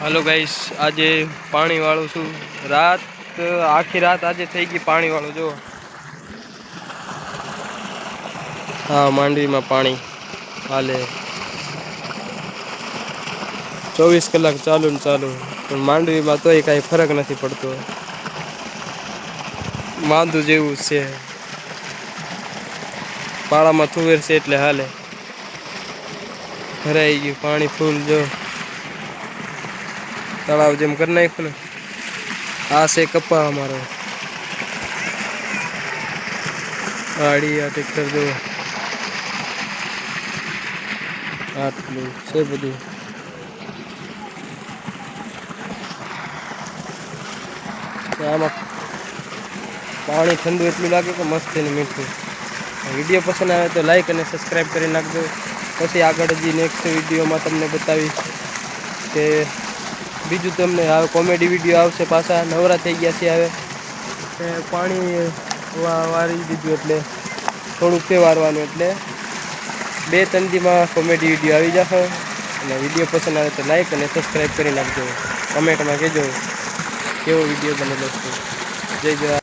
hello guys आज पानी वालों छू रात आखी रात आज थी गई पानी वालों जो हाँ मांडवी में पानी हाले 24 कलाक चालू न चालू पण मांडवी में तो कई फरक नहीं पड़तो मांदू जेवू से पाड़ा में थुवेर से एटले हाले भराई गयु पानी फूल जो तलाव जेम कर नाख्यु ने आ से कप्पा अमारो गाड़ी आ ट्रेक्टर जो आटलू से बधु आम पानी ठंडू एटलू लागे कि मस्त ने मीठू वीडियो पसंद आए तो लाइक और सब्सक्राइब कर नाखजो पछी आगळ जी नेक्स्ट विडियो में तमने बतावीश के बीजू तमने आ कॉमेडी विडियो आवशे पाछा नवरा थई गया छे हवे पानी वारी दीधुं एटले थोड़ुं फेवारवानुं एटले 2-3 दी में कॉमेडी विडियो आवी जाशे અને વિડિયો પસંદ આવે તો લાઈક અને સબસ્ક્રાઇબ કરી નાખજો કમેન્ટ માં કહેજો કેવો વિડિયો બનેલો છે જય જય